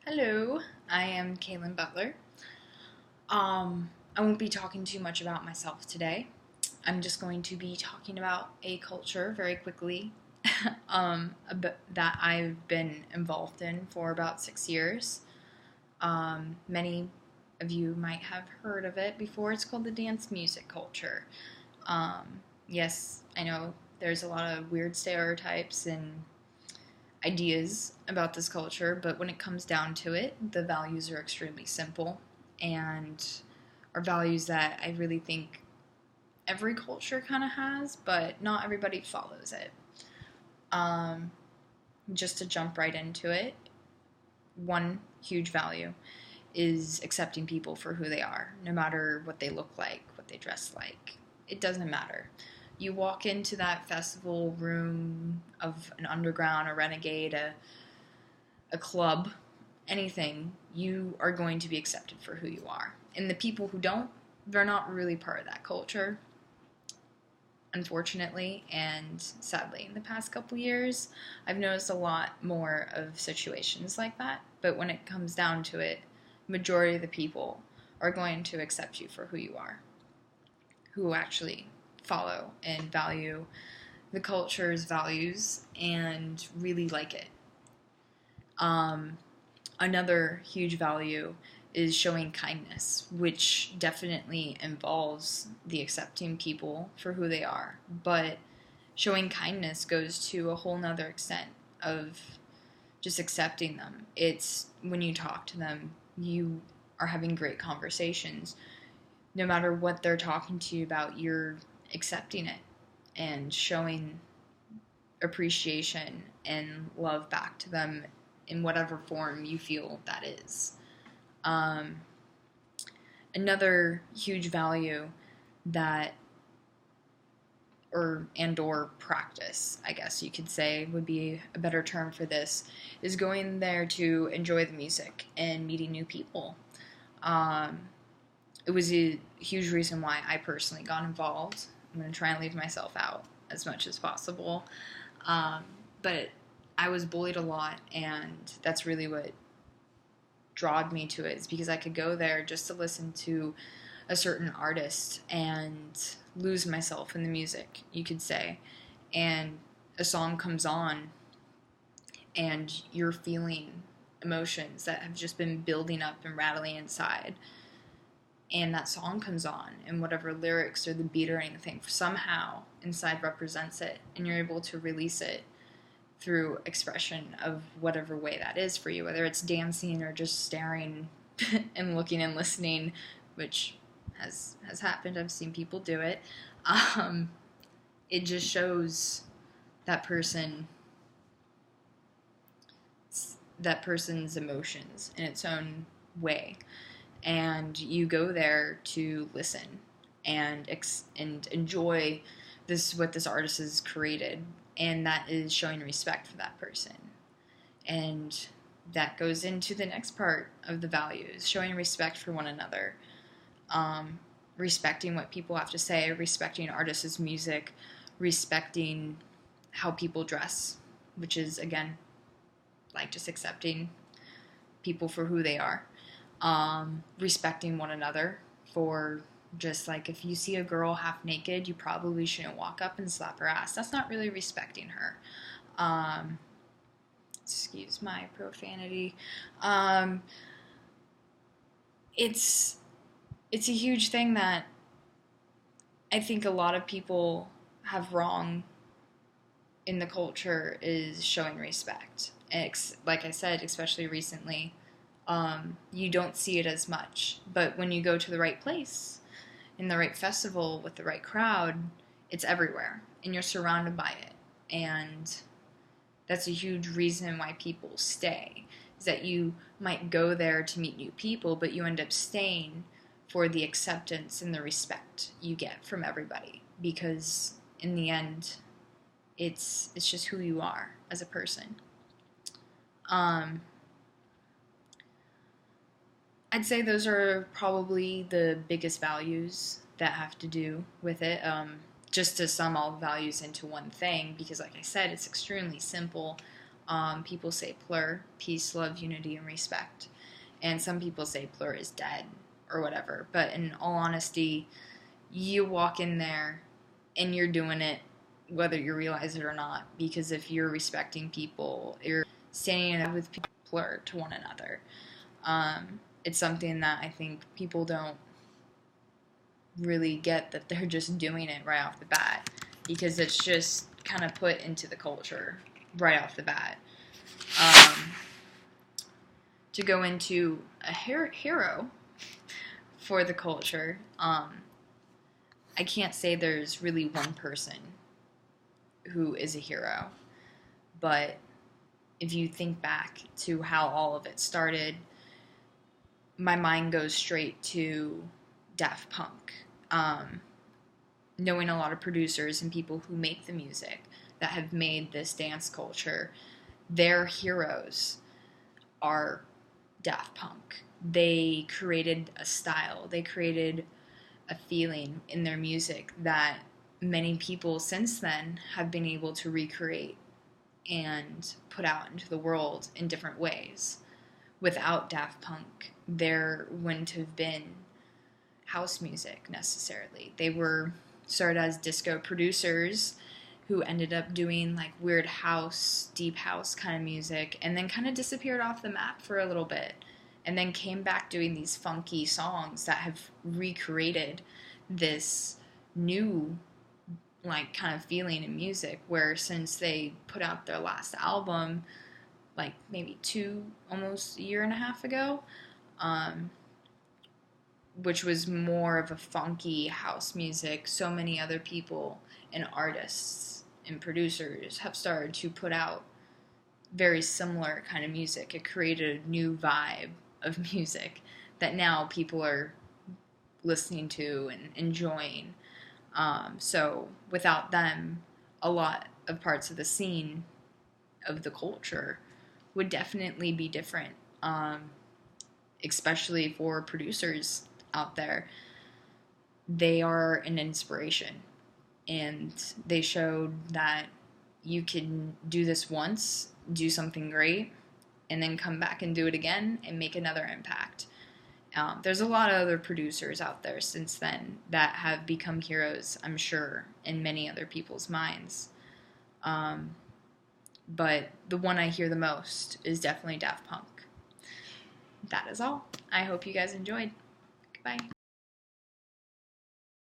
Hello, I am Cailin Butler. I won't be talking too much about myself today. I'm just going to be talking about a culture very quickly that I've been involved in for about 6 years. Many of you might have heard of it before. It's called the dance music culture. Yes, I know there's a lot of weird stereotypes and ideas about this culture, but when it comes down to it, the values are extremely simple and are values that I really think every culture kind of has, but not everybody follows it. Um, just to jump right into it, one huge value is accepting people for who they are, no matter what they look like, what they dress like. It doesn't matter. You walk into that festival room of an underground, a renegade, a club, anything, you are going to be accepted for who you are. And the people who don't, they're not really part of that culture, unfortunately and sadly. In the past couple years, I've noticed a lot more of situations like that. But when it comes down to it, majority of the people are going to accept you for who you are, who actually follow and value the culture's values and really like it. Another huge value is showing kindness, which definitely involves the accepting people for who they are. But showing kindness goes to a whole nother extent of just accepting them. It's when you talk to them, you are having great conversations. No matter what they're talking to you about, you're accepting it and showing appreciation and love back to them in whatever form you feel that is. Another huge value that or practice, I guess you could say would be a better term for this, is going there to enjoy the music and meeting new people. It was a huge reason why I personally got involved. I'm going to try and leave myself out as much as possible. But I was bullied a lot, and that's really what drawed me to it, is because I could go there just to listen to a certain artist and lose myself in the music, you could say. And a song comes on, and you're feeling emotions that have just been building up and rattling inside. And that song comes on, and whatever lyrics or the beat or anything somehow inside represents it, and you're able to release it through expression of whatever way that is for you, whether it's dancing or just staring and looking and listening, which has happened. I've seen people do it. It just shows that person's emotions in its own way. And you go there to listen and enjoy what this artist has created, and that is showing respect for that person. And that goes into the next part of the values, showing respect for one another, respecting what people have to say, respecting artists' music, respecting how people dress, which is, again, like just accepting people for who they are. Respecting one another for just like, if you see a girl half naked, you probably shouldn't walk up and slap her ass. That's not really respecting her. Excuse my profanity. It's a huge thing that I think a lot of people have wrong in the culture, is showing respect. Like I said, especially recently, you don't see it as much. But when you go to the right place, in the right festival, with the right crowd, it's everywhere. And you're surrounded by it. And that's a huge reason why people stay, is that you might go there to meet new people, but you end up staying for the acceptance and the respect you get from everybody. Because in the end, it's just who you are as a person. I'd say those are probably the biggest values that have to do with it. Just to sum all the values into one thing, because like I said, it's extremely simple. People say plur, peace, love, unity, and respect. And some people say plur is dead or whatever. But in all honesty, you walk in there and you're doing it whether you realize it or not. Because if you're respecting people, you're standing with people plur to one another. It's something that I think people don't really get, that they're just doing it right off the bat, because it's just kind of put into the culture right off the bat. To go into a hero for the culture, I can't say there's really one person who is a hero, but if you think back to how all of it started, my mind goes straight to Daft Punk. Knowing a lot of producers and people who make the music that have made this dance culture, their heroes are Daft Punk. They created a style, they created a feeling in their music that many people since then have been able to recreate and put out into the world in different ways. Without Daft Punk, there wouldn't have been house music necessarily. They were started as disco producers who ended up doing like weird house, deep house kind of music, and then kind of disappeared off the map for a little bit, and then came back doing these funky songs that have recreated this new like kind of feeling in music, where since they put out their last album like maybe almost a year and a half ago, which was more of a funky house music, so many other people and artists and producers have started to put out very similar kind of music. It created a new vibe of music that now people are listening to and enjoying. So without them, a lot of parts of the scene of the culture would definitely be different, especially for producers out there. They are an inspiration, and they showed that you can do this once, do something great, and then come back and do it again and make another impact. There's a lot of other producers out there since then that have become heroes, I'm sure, in many other people's minds. But the one I hear the most is definitely Daft Punk. That is all. I hope you guys enjoyed. Goodbye.